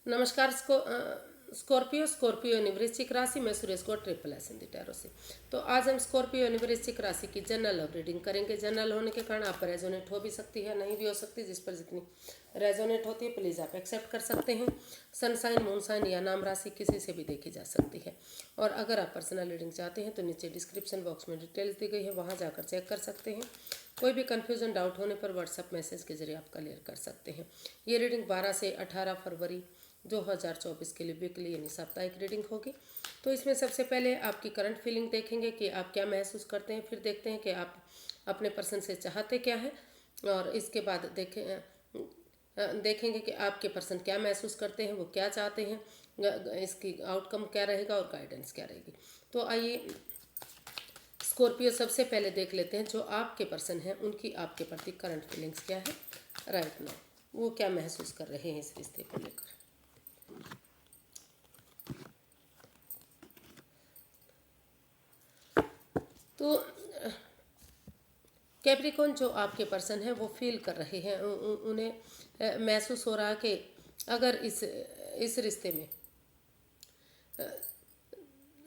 नमस्कार Scorpio Scorpio यानी वृश्चिक राशि में सुरेश को ट्रिपल एस हिंदी टैरो से। तो आज हम स्कॉर्पियो यानी वृश्चिक राशि की जनरल लव रीडिंग करेंगे। जनरल होने के कारण आप पर रेजोनेट हो भी सकती है, नहीं भी हो सकती। जिस पर जितनी रेजोनेट होती है प्लीज़ आप एक्सेप्ट कर सकते हैं। सनसाइन, मूनसाइन या नाम राशि किसी से भी देखी जा सकती है। और अगर आप पर्सनल रीडिंग चाहते हैं तो नीचे डिस्क्रिप्शन बॉक्स में डिटेल्स दी गई है, वहाँ जाकर चेक कर सकते हैं। कोई भी कन्फ्यूजन डाउट होने पर व्हाट्सएप मैसेज के जरिए आप क्लियर कर सकते हैं। ये रीडिंग 12 से 18 फरवरी 2024 के लिए वीकली यानी साप्ताहिक रीडिंग होगी। तो इसमें सबसे पहले आपकी करंट फीलिंग देखेंगे कि आप क्या महसूस करते हैं, फिर देखते हैं कि आप अपने पर्सन से चाहते क्या हैं, और इसके बाद देखेंगे कि आपके पर्सन क्या महसूस करते हैं, वो क्या चाहते हैं, इसकी आउटकम क्या रहेगा और गाइडेंस क्या रहेगी। तो आइए स्कॉर्पियो सबसे पहले देख लेते हैं जो आपके पर्सन हैं उनकी आपके प्रति करंट फीलिंग्स क्या है राइट नाउ, वो क्या महसूस कर रहे हैं इस रिश्ते को लेकर। तो कैप्रिकॉन जो आपके पर्सन है वो फील कर रहे हैं, उन्हें महसूस हो रहा है कि अगर इस रिश्ते में,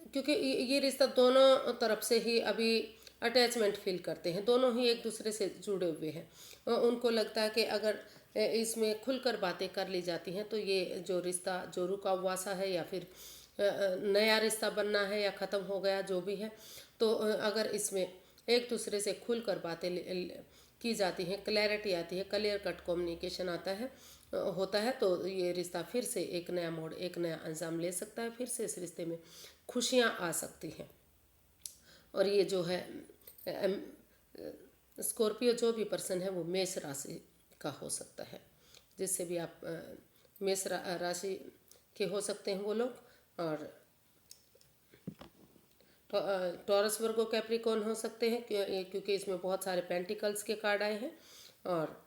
क्योंकि ये रिश्ता दोनों तरफ से ही अभी अटैचमेंट फील करते हैं, दोनों ही एक दूसरे से जुड़े हुए हैं। उनको लगता है कि अगर इसमें खुलकर बातें कर ली जाती हैं तो ये जो रिश्ता जो रुका हुआ सा है या फिर नया रिश्ता बनना है या ख़त्म हो गया जो भी है, तो अगर इसमें एक दूसरे से खुलकर बातें की जाती हैं, क्लैरिटी आती है, क्लियर कट कम्युनिकेशन आता है होता है, तो ये रिश्ता फिर से एक नया मोड़, एक नया अंजाम ले सकता है। फिर से इस रिश्ते में खुशियाँ आ सकती हैं। और ये जो है स्कॉर्पियो जो भी पर्सन है वो मेष राशि का हो सकता है, जिससे भी आप मेष राशि के हो सकते हैं वो लोग। और टॉरस वर्गो कैप्रिकॉर्न हो सकते हैं क्योंकि इसमें बहुत सारे पेंटिकल्स के कार्ड आए हैं। और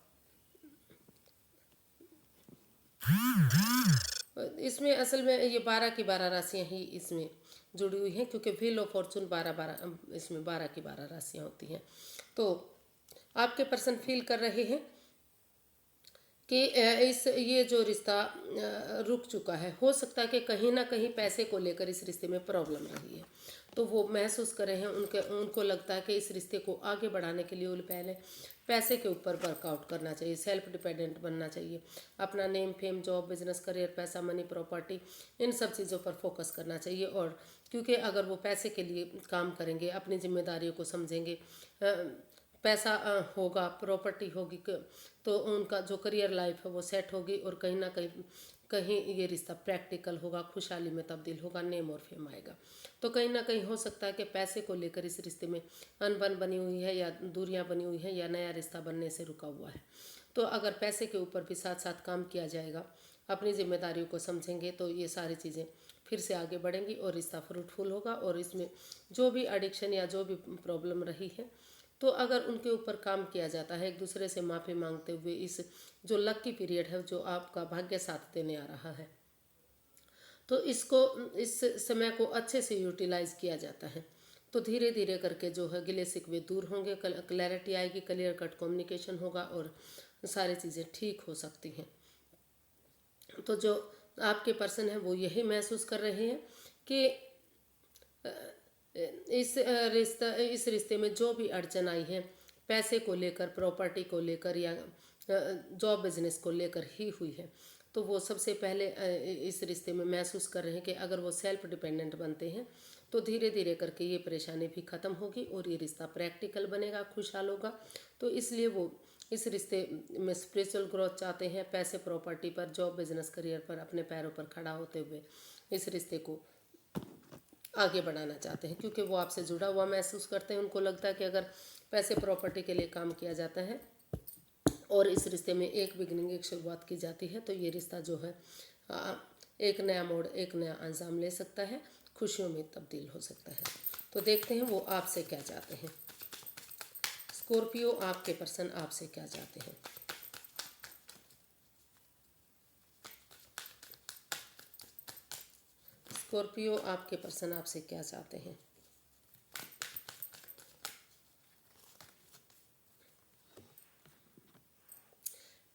इसमें असल में ये 12 की 12 राशियां ही इसमें जुड़ी हुई हैं, क्योंकि व्हील ऑफ फॉर्चून 12 इसमें 12 की 12 राशियां होती हैं। तो आपके पर्सन फील कर रहे हैं कि इस ये जो रिश्ता रुक चुका है, हो सकता है कि कहीं ना कहीं पैसे को लेकर इस रिश्ते में प्रॉब्लम रही है, तो वो महसूस कर रहे हैं। उनको लगता है कि इस रिश्ते को आगे बढ़ाने के लिए उन्हें पहले पैसे के ऊपर वर्कआउट करना चाहिए, सेल्फ डिपेंडेंट बनना चाहिए, अपना name fame job business career पैसा मनी प्रॉपर्टी इन सब चीज़ों पर फोकस करना चाहिए। और क्योंकि अगर वो पैसे के लिए काम करेंगे, अपनी जिम्मेदारियों को समझेंगे, पैसा होगा, प्रॉपर्टी होगी, तो उनका जो करियर लाइफ है वो सेट होगी, और कहीं ना कहीं ये रिश्ता प्रैक्टिकल होगा, खुशहाली में तब्दील होगा, नेम और फेम आएगा। तो कहीं ना कहीं हो सकता है कि पैसे को लेकर इस रिश्ते में अनबन बनी हुई है, या दूरियां बनी हुई हैं, या नया रिश्ता बनने से रुका हुआ है। तो अगर पैसे के ऊपर भी साथ साथ काम किया जाएगा, अपनी जिम्मेदारियों को समझेंगे, तो ये सारी चीज़ें फिर से आगे बढ़ेंगी और रिश्ता फ्रूटफुल होगा। और इसमें जो भी एडिक्शन या जो भी प्रॉब्लम रही है, तो अगर उनके ऊपर काम किया जाता है एक दूसरे से माफ़ी मांगते हुए, इस जो लकी पीरियड है जो आपका भाग्य साथ देने आ रहा है, तो इस समय को अच्छे से यूटिलाइज किया जाता है, तो धीरे धीरे करके जो है गिले शिकवे दूर होंगे, क्लैरिटी आएगी, क्लियर कट कम्युनिकेशन होगा और सारी चीज़ें ठीक हो सकती हैं। तो जो आपके पर्सन है वो यही महसूस कर रहे हैं कि इस रिश्ते में जो भी अड़चन आई है, पैसे को लेकर, प्रॉपर्टी को लेकर या जॉब बिजनेस को लेकर ही हुई है, तो वो सबसे पहले इस रिश्ते में महसूस कर रहे हैं कि अगर वो सेल्फ डिपेंडेंट बनते हैं तो धीरे धीरे करके ये परेशानी भी ख़त्म होगी और ये रिश्ता प्रैक्टिकल बनेगा, खुशहाल होगा। तो इसलिए वो इस रिश्ते में स्पिरिचुअल ग्रोथ चाहते हैं, पैसे प्रॉपर्टी पर, जॉब बिजनेस करियर पर अपने पैरों पर खड़ा होते हुए इस रिश्ते को आगे बढ़ाना चाहते हैं, क्योंकि वो आपसे जुड़ा हुआ महसूस करते हैं। उनको लगता है कि अगर पैसे प्रॉपर्टी के लिए काम किया जाता है और इस रिश्ते में एक बिगनिंग, एक शुरुआत की जाती है, तो ये रिश्ता जो है एक नया मोड़, एक नया अंजाम ले सकता है, खुशियों में तब्दील हो सकता है। तो देखते हैं वो आपसे क्या चाहते हैं। स्कॉर्पियो आपके पर्सन आपसे क्या चाहते हैं। स्कॉर्पियो आपके पर्सन आपसे क्या चाहते हैं।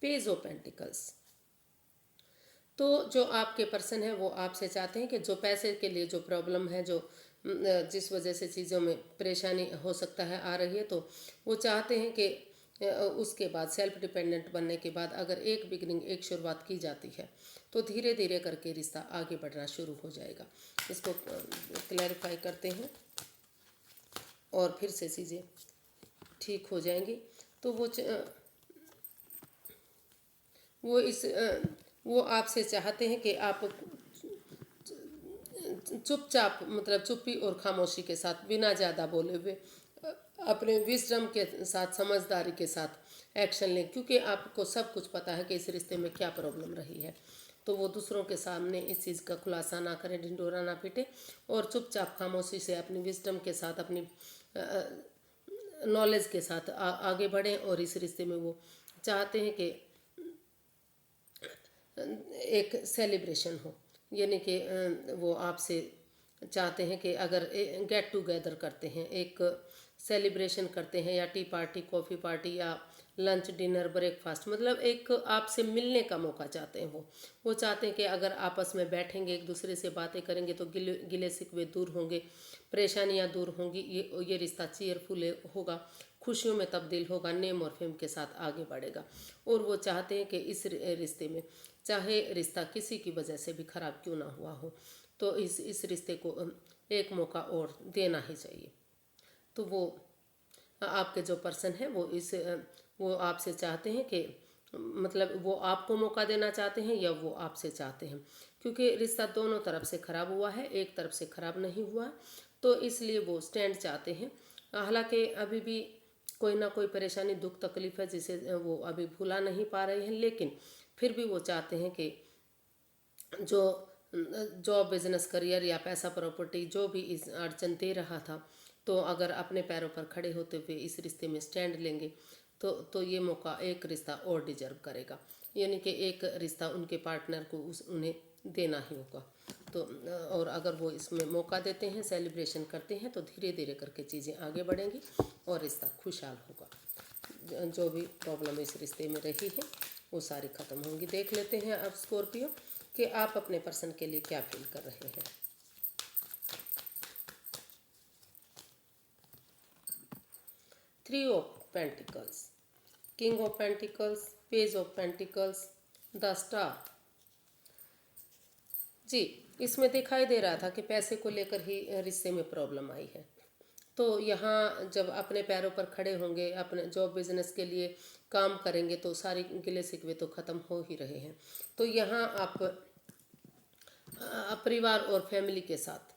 पेज ऑफ पेंटिकल्स, तो जो आपके पर्सन है वो आपसे चाहते हैं कि जो पैसे के लिए जो प्रॉब्लम है, जो जिस वजह से चीज़ों में परेशानी हो सकता है आ रही है, तो वो चाहते हैं कि उसके बाद सेल्फ डिपेंडेंट बनने के बाद अगर एक बिगनिंग, एक शुरुआत की जाती है तो धीरे धीरे करके रिश्ता आगे बढ़ना शुरू हो जाएगा। इसको क्लैरिफाई करते हैं और फिर से चीज़ें ठीक हो जाएंगी। तो वो आपसे चाहते हैं कि आप चुपचाप, मतलब चुप्पी और खामोशी के साथ, बिना ज़्यादा बोले हुए, अपने विजडम के साथ, समझदारी के साथ एक्शन लें, क्योंकि आपको सब कुछ पता है कि इस रिश्ते में क्या प्रॉब्लम रही है। तो वो दूसरों के सामने इस चीज़ का खुलासा ना करें, ढिंढोरा ना पीटे, और चुपचाप खामोशी से अपनी विजडम के साथ, अपनी नॉलेज के साथ आगे बढ़ें। और इस रिश्ते में वो चाहते हैं कि एक सेलिब्रेशन हो, यानी कि वो आपसे चाहते हैं कि अगर गेट टुगेदर करते हैं, एक सेलिब्रेशन करते हैं, या टी पार्टी, कॉफ़ी पार्टी, या लंच, डिनर, ब्रेकफास्ट, मतलब एक आपसे मिलने का मौका चाहते हैं। वो चाहते हैं कि अगर आपस में बैठेंगे, एक दूसरे से बातें करेंगे, तो गिले शिकवे दूर होंगे, परेशानियां दूर होंगी, ये रिश्ता चीयरफुल होगा, खुशियों में तब्दील होगा, नेम और फेम के साथ आगे बढ़ेगा। और वो चाहते हैं कि इस रिश्ते में, चाहे रिश्ता किसी की वजह से भी खराब क्यों ना हुआ हो, तो इस रिश्ते को एक मौका और देना ही चाहिए। तो वो आपके जो पर्सन है वो आपसे चाहते हैं कि, मतलब वो आपको मौका देना चाहते हैं या वो आपसे चाहते हैं, क्योंकि रिश्ता दोनों तरफ से खराब हुआ है, एक तरफ से खराब नहीं हुआ है। तो इसलिए वो स्टैंड चाहते हैं। हालांकि अभी भी कोई ना कोई परेशानी, दुख, तकलीफ है जिसे वो अभी भुला नहीं पा रहे हैं, लेकिन फिर भी वो चाहते हैं कि जो जॉब, बिजनेस, करियर या पैसा, प्रॉपर्टी, जो भी इस अड़चन दे रहा था, तो अगर अपने पैरों पर खड़े होते हुए इस रिश्ते में स्टैंड लेंगे तो ये मौका एक रिश्ता और डिजर्व करेगा, यानी कि एक रिश्ता उनके पार्टनर को उन्हें देना ही होगा। तो और अगर वो इसमें मौका देते हैं, सेलिब्रेशन करते हैं, तो धीरे धीरे करके चीज़ें आगे बढ़ेंगी और रिश्ता खुशहाल होगा। जो भी प्रॉब्लम इस रिश्ते में रही है वो सारी ख़त्म होंगी। देख लेते हैं अब स्कॉर्पियो कि आप अपने पर्सन के लिए क्या फील कर रहे हैं। 3 of pentacles, king of pentacles, page of pentacles, the star. जी, इसमें दिखाई दे रहा था कि पैसे को लेकर ही रिश्ते में प्रॉब्लम आई है। तो यहाँ जब अपने पैरों पर खड़े होंगे, अपने जॉब, बिजनेस के लिए काम करेंगे, तो सारी गिले शिकवे तो ख़त्म हो ही रहे हैं। तो यहाँ आप परिवार और फैमिली के साथ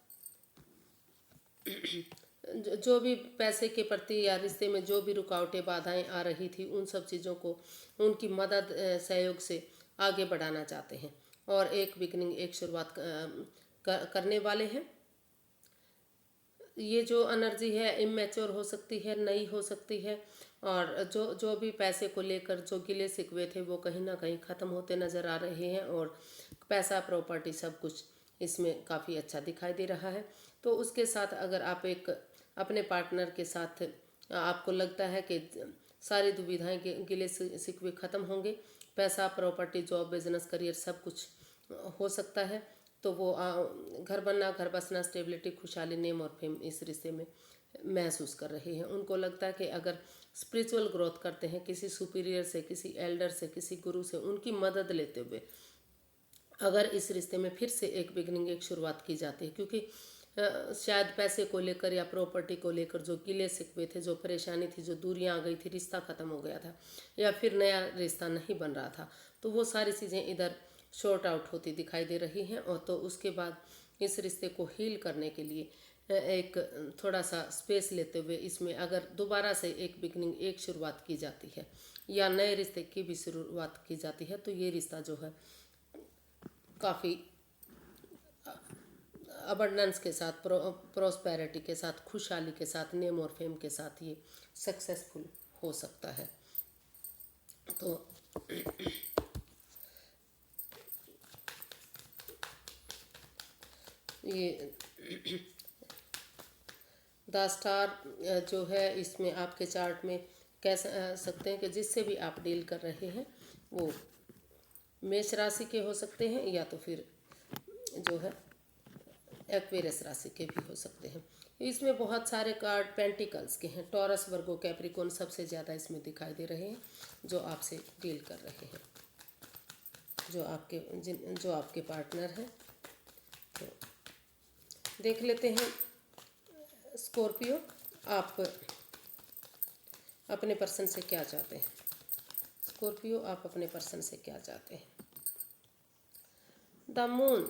जो भी पैसे के प्रति या रिश्ते में जो भी रुकावटें, बाधाएं आ रही थी, उन सब चीज़ों को उनकी मदद, सहयोग से आगे बढ़ाना चाहते हैं, और एक बिगनिंग, एक शुरुआत करने वाले हैं। ये जो एनर्जी है इमेच्योर हो सकती है, नई हो सकती है, और जो भी पैसे को लेकर जो गिले शिकवे थे वो कहीं ना कहीं ख़त्म होते नज़र आ रहे हैं, और पैसा, प्रॉपर्टी, सब कुछ इसमें काफ़ी अच्छा दिखाई दे रहा है। तो उसके साथ अगर आप एक अपने पार्टनर के साथ आपको लगता है कि सारी दुविधाएं, गिले शिकवे ख़त्म होंगे, पैसा, प्रॉपर्टी, जॉब, बिजनेस, करियर, सब कुछ हो सकता है, तो वो घर बनना, घर बसना, स्टेबिलिटी, खुशहाली, नेम और फेम इस रिश्ते में महसूस कर रहे हैं। उनको लगता है कि अगर स्पिरिचुअल ग्रोथ करते हैं, किसी सुपीरियर से, किसी एल्डर से, किसी गुरु से उनकी मदद लेते हुए अगर इस रिश्ते में फिर से एक बिगनिंग, एक शुरुआत की जाती है, क्योंकि शायद पैसे को लेकर या प्रॉपर्टी को लेकर जो गिले शिकवे थे, जो परेशानी थी, जो दूरियां आ गई थी, रिश्ता ख़त्म हो गया था या फिर नया रिश्ता नहीं बन रहा था, तो वो सारी चीज़ें इधर शॉर्ट आउट होती दिखाई दे रही हैं। और तो उसके बाद इस रिश्ते को हील करने के लिए एक थोड़ा सा स्पेस लेते हुए इसमें अगर दोबारा से एक बिगनिंग, एक शुरुआत की जाती है, या नए रिश्ते की भी शुरुआत की जाती है, तो ये रिश्ता जो है काफ़ी अबंडेंस के साथ, प्रोस्पेरिटी के साथ, खुशहाली के साथ, नेम और फेम के साथ ये सक्सेसफुल हो सकता है। तो ये द स्टार जो है इसमें आपके चार्ट में कह सकते हैं कि जिससे भी आप डील कर रहे हैं वो मेष राशि के हो सकते हैं या तो फिर जो है एक्वेरियस राशि के भी हो सकते हैं। इसमें बहुत सारे कार्ड पेंटिकल्स के हैं। टॉरस, वर्गो, कैप्रिकॉर्न सबसे ज़्यादा इसमें दिखाई दे रहे हैं जो आपसे डील कर रहे हैं, जो आपके पार्टनर हैं। तो देख लेते हैं स्कॉर्पियो, आप अपने पर्सन से क्या चाहते हैं। स्कॉर्पियो, आप अपने पर्सन से क्या चाहते हैं। The moon,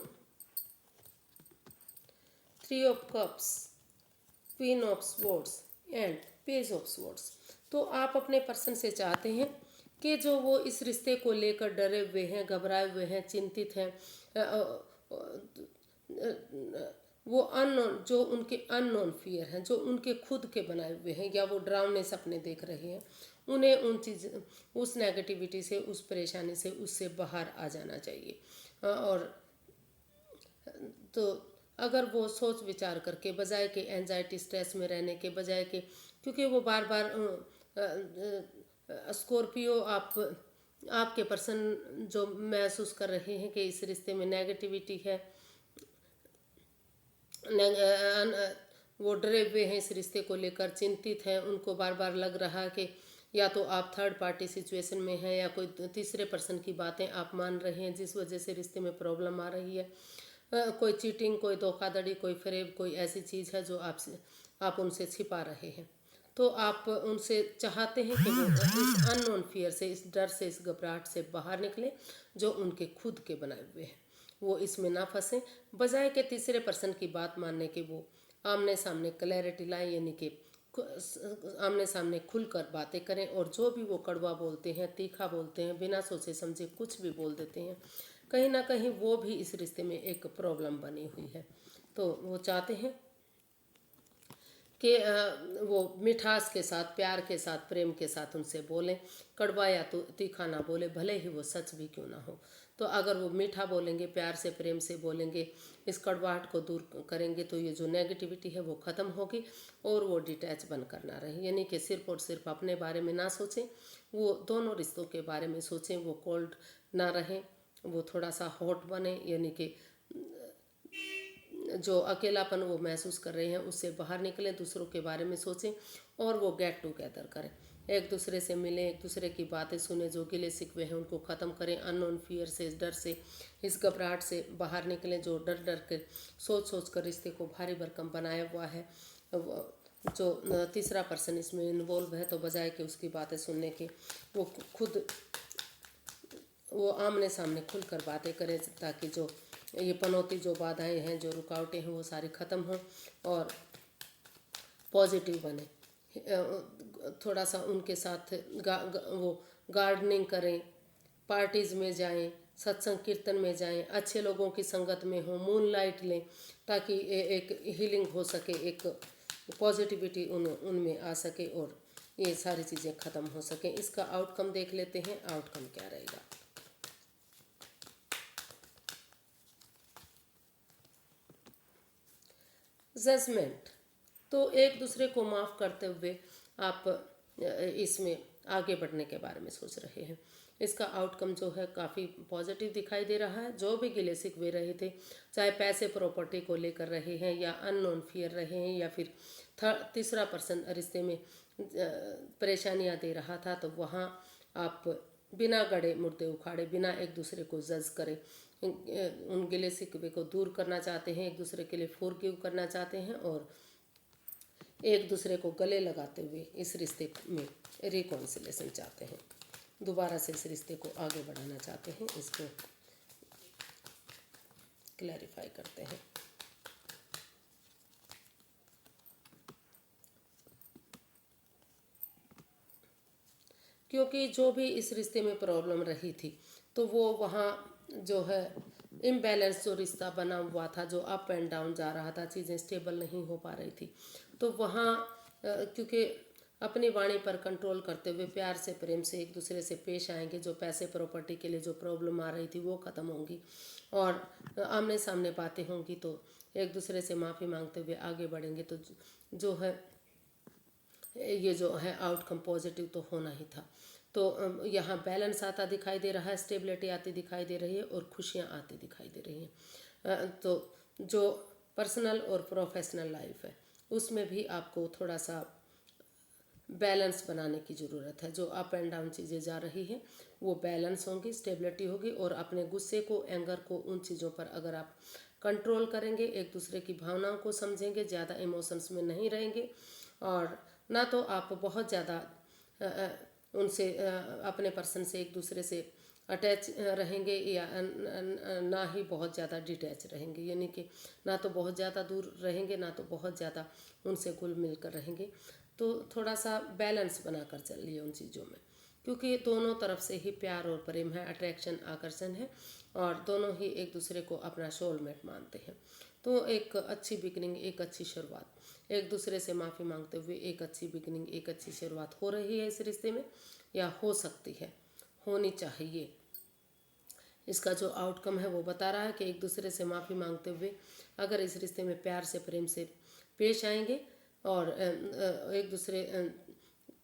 3 of cups, queen of swords and page of swords. तो आप अपने पर्सन से चाहते हैं कि जो वो इस रिश्ते को लेकर डरे हुए हैं, घबराए हुए हैं, चिंतित हैं, वो अननोन, जो उनके अननोन फियर हैं, जो उनके खुद के बनाए हुए हैं, या वो डरावने सपने देख रहे हैं, उन्हें उस नेगेटिविटी से, उस परेशानी से, उससे बाहर आ जाना चाहिए। और तो अगर वो सोच विचार करके, बजाय के एंजाइटी स्ट्रेस में रहने के, बजाय के, क्योंकि वो बार बार स्कॉर्पियो, आपके पर्सन जो महसूस कर रहे हैं कि इस रिश्ते में नेगेटिविटी है, वो डरे हुए हैं, इस रिश्ते को लेकर चिंतित हैं, उनको बार बार लग रहा है कि या तो आप थर्ड पार्टी सिचुएशन में हैं या कोई तीसरे पर्सन की बातें आप मान रहे हैं, जिस वजह से रिश्ते में प्रॉब्लम आ रही है। कोई चीटिंग, कोई धोखाधड़ी, कोई फ्रेब, कोई ऐसी चीज़ है जो आप उनसे छिपा रहे हैं। तो आप उनसे चाहते हैं कि वो इस अननोन फियर से, इस डर से, इस घबराहट से बाहर निकले जो उनके खुद के बनाए हुए हैं, वो इसमें ना फंसें। बजाय के तीसरे पर्सन की बात मानने के वो आमने सामने क्लैरिटी लाएं, यानी कि आमने सामने खुलकर बातें करें, और जो भी वो कड़वा बोलते हैं, तीखा बोलते हैं, बिना सोचे समझे कुछ भी बोल देते हैं, कहीं ना कहीं वो भी इस रिश्ते में एक प्रॉब्लम बनी हुई है। तो वो चाहते हैं कि वो मिठास के साथ, प्यार के साथ, प्रेम के साथ उनसे बोलें, कड़वा या तो तीखा ना बोले, भले ही वो सच भी क्यों ना हो। तो अगर वो मीठा बोलेंगे, प्यार से, प्रेम से बोलेंगे, इस कड़वाहट को दूर करेंगे, तो ये जो नेगेटिविटी है वो ख़त्म होगी और वो डिटैच बनकर ना रहे, यानी कि सिर्फ और सिर्फ अपने बारे में ना सोचें, वो दोनों रिश्तों के बारे में सोचें। वो कोल्ड ना रहें, वो थोड़ा सा हॉट बने, यानी कि जो अकेलापन वो महसूस कर रहे हैं उससे बाहर निकलें, दूसरों के बारे में सोचें, और वो गेट टुगेदर करें, एक दूसरे से मिलें, एक दूसरे की बातें सुने, जो गिले शिकवे हैं उनको ख़त्म करें, अननोन फियर से, इस डर से, इस घबराहट से बाहर निकलें, जो डर डर के सोच सोच कर रिश्ते को भारी भरकम बनाया हुआ है। जो तीसरा पर्सन इसमें इन्वॉल्व है, तो बजाय कि उसकी बातें सुनने के, वो खुद वो आमने सामने खुलकर बातें करें, ताकि जो ये पनौती, जो बाधाएं हैं, जो रुकावटें हैं, वो सारी ख़त्म हों और पॉजिटिव बने। थोड़ा सा उनके साथ वो गार्डनिंग करें, पार्टीज़ में जाएं, सत्संग कीर्तन में जाएं, अच्छे लोगों की संगत में हो, मून लाइट लें, ताकि एक हीलिंग हो सके, एक पॉजिटिविटी उनमें आ सके और ये सारी चीज़ें ख़त्म हो सकें। इसका आउटकम देख लेते हैं, आउटकम क्या रहेगा। जजमेंट, तो एक दूसरे को माफ़ करते हुए आप इसमें आगे बढ़ने के बारे में सोच रहे हैं। इसका आउटकम जो है काफ़ी पॉजिटिव दिखाई दे रहा है। जो भी गिले शिकवे रहे थे, चाहे पैसे प्रॉपर्टी को लेकर रहे हैं, या अननोन फियर रहे हैं, या फिर तीसरा पर्सन रिश्ते में परेशानियां दे रहा था, तो वहाँ आप बिना गड़े मुर्दे उखाड़े, बिना एक दूसरे को जज करे, उन गिले शिकवे को दूर करना चाहते हैं, एक दूसरे के लिए फॉरगिव करना चाहते हैं, और एक दूसरे को गले लगाते हुए इस रिश्ते में रिकॉन्सिलेशन चाहते हैं, दोबारा से इस रिश्ते को आगे बढ़ाना चाहते हैं। इसको क्लैरिफाई करते हैं। क्योंकि जो भी इस रिश्ते में प्रॉब्लम रही थी, तो वो वहाँ जो है इम्बैलेंस जो रिश्ता बना हुआ था, जो अप एंड डाउन जा रहा था, चीज़ें स्टेबल नहीं हो पा रही थी, तो वहाँ क्योंकि अपनी वाणी पर कंट्रोल करते हुए प्यार से, प्रेम से एक दूसरे से पेश आएंगे, जो पैसे प्रॉपर्टी के लिए जो प्रॉब्लम आ रही थी वो ख़त्म होंगी, और आमने सामने बातें होंगी, तो एक दूसरे से माफ़ी मांगते हुए आगे बढ़ेंगे, तो जो है ये जो है आउटकम पॉजिटिव तो होना ही था। तो यहाँ बैलेंस आता दिखाई दे रहा है, स्टेबिलिटी आती दिखाई दे रही है और खुशियाँ आती दिखाई दे रही हैं। तो जो पर्सनल और प्रोफेशनल लाइफ है उसमें भी आपको थोड़ा सा बैलेंस बनाने की ज़रूरत है। जो अप एंड डाउन चीज़ें जा रही है वो बैलेंस होंगी, स्टेबिलिटी होगी, और अपने गुस्से को, एंगर को, उन चीज़ों पर अगर आप कंट्रोल करेंगे, एक दूसरे की भावनाओं को समझेंगे, ज़्यादा इमोशंस में नहीं रहेंगे, और ना तो आप बहुत ज़्यादा उनसे अपने पर्सन से एक दूसरे से अटैच रहेंगे या ना ही बहुत ज़्यादा डिटैच रहेंगे, यानी कि ना तो बहुत ज़्यादा दूर रहेंगे ना तो बहुत ज़्यादा उनसे घुल मिल कर रहेंगे। तो थोड़ा सा बैलेंस बनाकर चलिए उन चीज़ों में, क्योंकि दोनों तरफ से ही प्यार और प्रेम है, अट्रैक्शन, आकर्षण है, और दोनों ही एक दूसरे को अपना सोलमेट मानते हैं। तो एक अच्छी बिगनिंग, एक अच्छी शुरुआत, एक दूसरे से माफ़ी मांगते हुए एक अच्छी बिगनिंग, एक अच्छी शुरुआत हो रही है इस रिश्ते में, या हो सकती है, होनी चाहिए। इसका जो आउटकम है वो बता रहा है कि एक दूसरे से माफ़ी मांगते हुए अगर इस रिश्ते में प्यार से, प्रेम से पेश आएंगे और एक दूसरे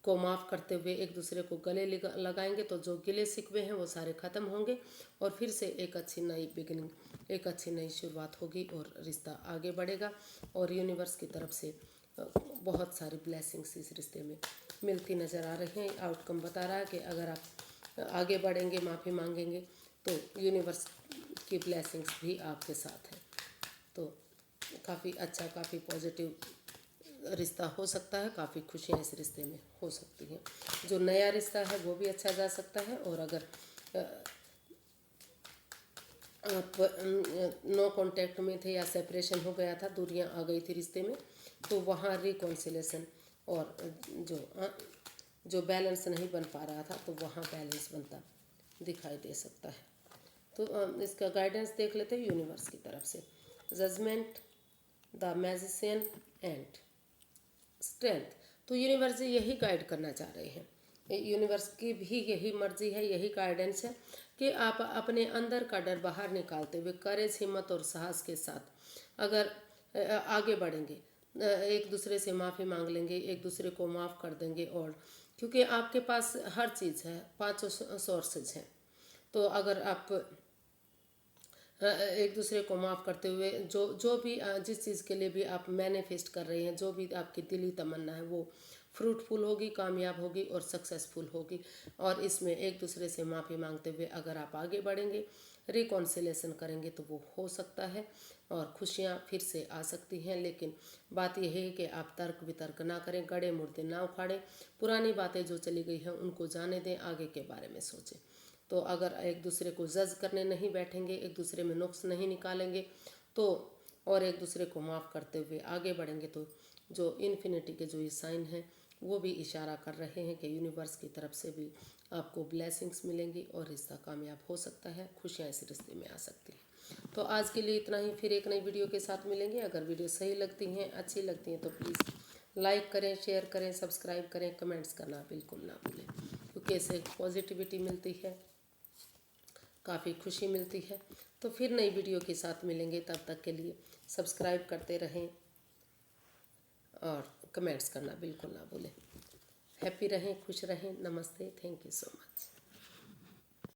को माफ़ करते हुए एक दूसरे को गले लगाएंगे तो जो गिले शिकवे हैं वो सारे ख़त्म होंगे और फिर से एक अच्छी नई बिगनिंग, एक अच्छी नई शुरुआत होगी और रिश्ता आगे बढ़ेगा। और यूनिवर्स की तरफ से बहुत सारी ब्लेसिंग्स इस रिश्ते में मिलती नज़र आ रही हैं। आउटकम बता रहा है कि अगर आप आगे बढ़ेंगे, माफ़ी मांगेंगे, तो यूनिवर्स की ब्लेसिंग्स भी आपके साथ हैं। तो काफ़ी अच्छा, काफ़ी पॉजिटिव रिश्ता हो सकता है, काफ़ी खुशियाँ इस रिश्ते में हो सकती हैं। जो नया रिश्ता है वो भी अच्छा जा सकता है, और अगर आप नो कांटेक्ट में थे या सेपरेशन हो गया था, दूरियां आ गई थी रिश्ते में, तो वहाँ रिकॉन्सिलेशन और जो बैलेंस नहीं बन पा रहा था तो वहाँ बैलेंस बनता दिखाई दे सकता है। तो इसका गाइडेंस देख लेते हैं यूनिवर्स की तरफ से। Judgement, the magician and strength. तो यूनिवर्स यही गाइड करना चाह रहे हैं, यूनिवर्स की भी यही मर्जी है, यही गाइडेंस है कि आप अपने अंदर का डर बाहर निकालते हुए करेज, हिम्मत और साहस के साथ अगर आगे बढ़ेंगे, एक दूसरे से माफ़ी मांग लेंगे, एक दूसरे को माफ़ कर देंगे, और क्योंकि आपके पास हर चीज़ है, 5 सोर्सेज हैं, तो अगर आप एक दूसरे को माफ़ करते हुए जो भी जिस चीज़ के लिए भी आप मैनिफेस्ट कर रहे हैं, जो भी आपकी दिली तमन्ना है वो फ्रूटफुल होगी, कामयाब होगी और सक्सेसफुल होगी। और इसमें एक दूसरे से माफ़ी मांगते हुए अगर आप आगे बढ़ेंगे, रिकॉन्सिलेशन करेंगे तो वो हो सकता है और खुशियाँ फिर से आ सकती हैं। लेकिन बात यह है कि आप तर्क वितर्क ना करें, गड़े मुर्दे ना उखाड़ें, पुरानी बातें जो चली गई हैं उनको जाने दें, आगे के बारे में सोचें। तो अगर एक दूसरे को जज करने नहीं बैठेंगे, एक दूसरे में नुक्स नहीं निकालेंगे, तो और एक दूसरे को माफ़ करते हुए आगे बढ़ेंगे, तो जो इन्फिनिटी के जो ये साइन हैं वो भी इशारा कर रहे हैं कि यूनिवर्स की तरफ से भी आपको ब्लेसिंग्स मिलेंगी और रिश्ता कामयाब हो सकता है, खुशियाँ इस रिश्ते में आ सकती हैं। तो आज के लिए इतना ही, फिर एक नई वीडियो के साथ मिलेंगे। अगर वीडियो सही लगती हैं, अच्छी लगती हैं तो प्लीज़ लाइक करें, शेयर करें, सब्सक्राइब करें, कमेंट्स करना बिल्कुल ना भूलें, क्योंकि इससे पॉजिटिविटी मिलती है, काफ़ी खुशी मिलती है। तो फिर नई वीडियो के साथ मिलेंगे, तब तक के लिए सब्सक्राइब करते रहें और कमेंट्स करना बिल्कुल ना भूलें। हैप्पी रहें, खुश रहें। नमस्ते, थैंक यू सो मच।